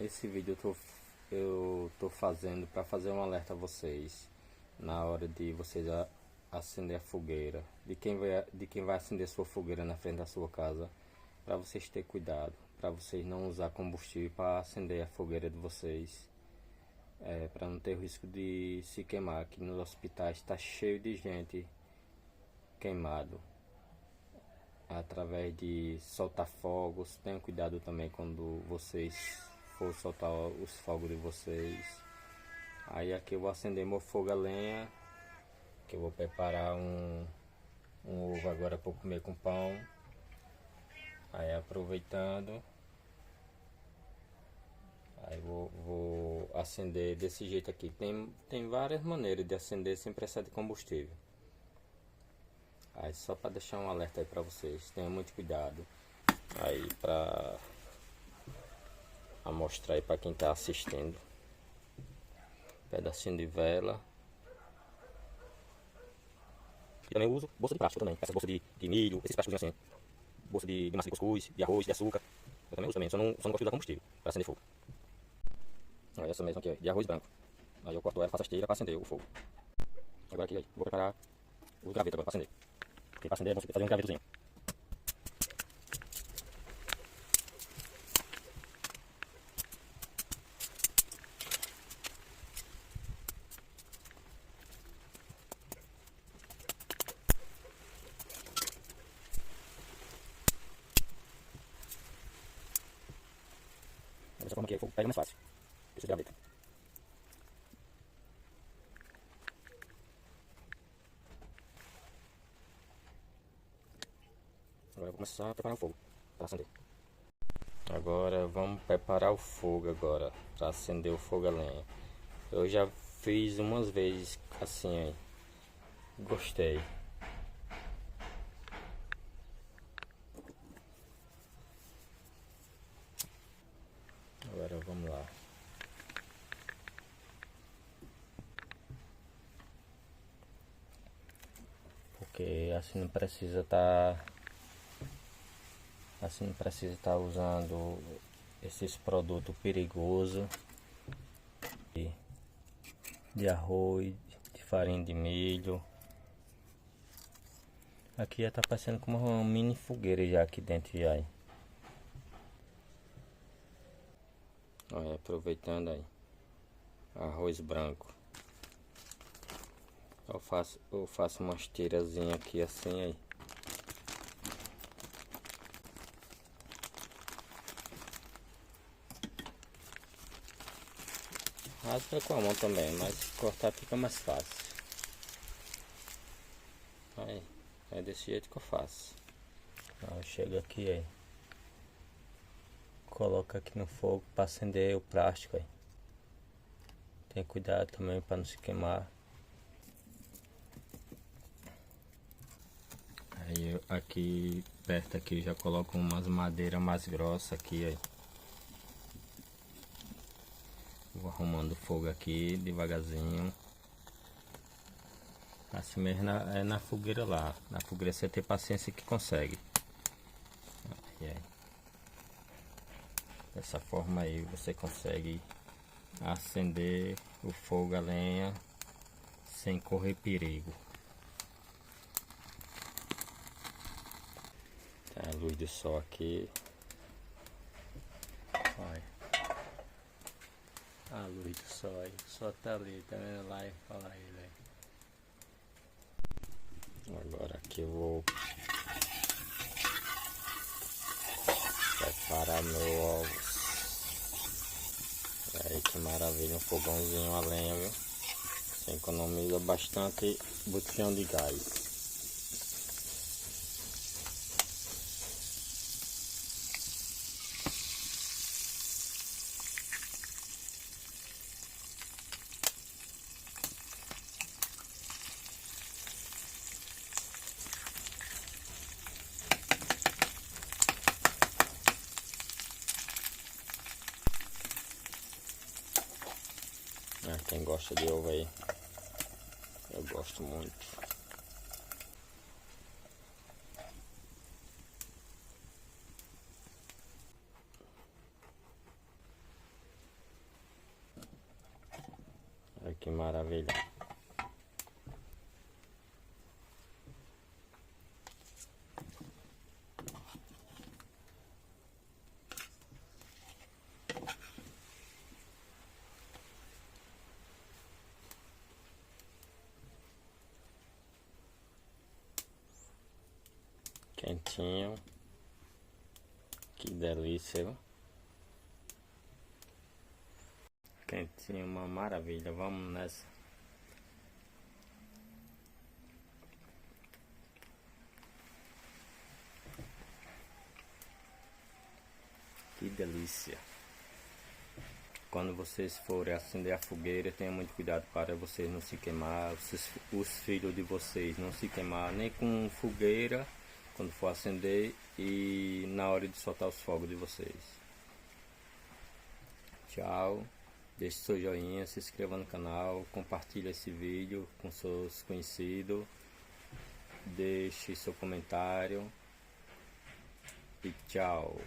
Esse vídeo eu tô fazendo para fazer um alerta a vocês na hora de vocês acender a fogueira, de quem vai acender sua fogueira na frente da sua casa, para vocês ter cuidado, para vocês não usar combustível para acender a fogueira de vocês, para não ter o risco de se queimar. Aqui nos hospitais está cheio de gente queimado através de soltar fogos. Tenham cuidado também quando vocês for soltar os fogos de vocês. Aí aqui eu vou acender meu fogo a lenha, que eu vou preparar um ovo agora para comer com pão. Aí aproveitando, aí vou acender desse jeito aqui. Tem várias maneiras de acender sem precisar de combustível. Aí só para deixar um alerta aí para vocês, tenham muito cuidado aí para mostrar aí para quem está assistindo. Pedacinho de vela. E também eu uso bolsa de plástico também, essa bolsa de milho, esses plásticos assim, bolsa de massa de cuscuz, de arroz, de açúcar. Eu também uso também, só não gosto de usar combustível para acender fogo. Olha essa mesma aqui, ó, de arroz branco. Aí eu corto ela, faço a esteira para acender o fogo. Agora aqui, aí, vou preparar os gravetos agora para acender. Porque para acender, vamos fazer um gravetozinho. Dessa forma aqui o fogo pega mais fácil. Esse graveto. Agora eu vou começar a preparar o fogo para acender. Agora vamos preparar o fogo agora para acender o fogo a lenha. Eu já fiz umas vezes assim aí. Gostei. Agora vamos lá. Porque assim não precisa estar usando esses produtos perigosos de arroz, de farinha de milho. Aqui já tá parecendo como uma mini fogueira já aqui dentro já aí. Olha, aproveitando aí, arroz branco. Eu faço umas tirazinhas aqui assim aí. Rasga com a mão também, mas cortar fica mais fácil. Aí, é desse jeito que eu faço. Aí chega aqui aí. Coloca aqui no fogo para acender o plástico aí. Tem cuidado também para não se queimar. Aí aqui perto aqui já coloco umas madeiras mais grossas aqui aí. Vou arrumando o fogo aqui devagarzinho. Assim mesmo é na fogueira lá. Na fogueira você tem paciência que consegue. Aí. Dessa forma aí você consegue acender o fogo a lenha sem correr perigo. Tem a luz do sol aqui. Olha. A luz do sol aí. O sol tá ali, tá vendo lá e fala aí, velho. Agora aqui eu vou preparar meu ovos. Aí que maravilha, um fogãozinho a lenha, viu? Você economiza bastante botijão de gás. Quem gosta de ovo aí, eu gosto muito. que maravilha. Quentinho. Que delícia, viu? Quentinho, uma maravilha. Vamos nessa. Que delícia. Quando vocês forem acender a fogueira, tenham muito cuidado para vocês não se queimar, os filhos de vocês não se queimar nem com fogueira quando for acender e na hora de soltar os fogos de vocês. Tchau. Deixe seu joinha, se inscreva no canal, compartilhe esse vídeo com seus conhecidos, deixe seu comentário e tchau.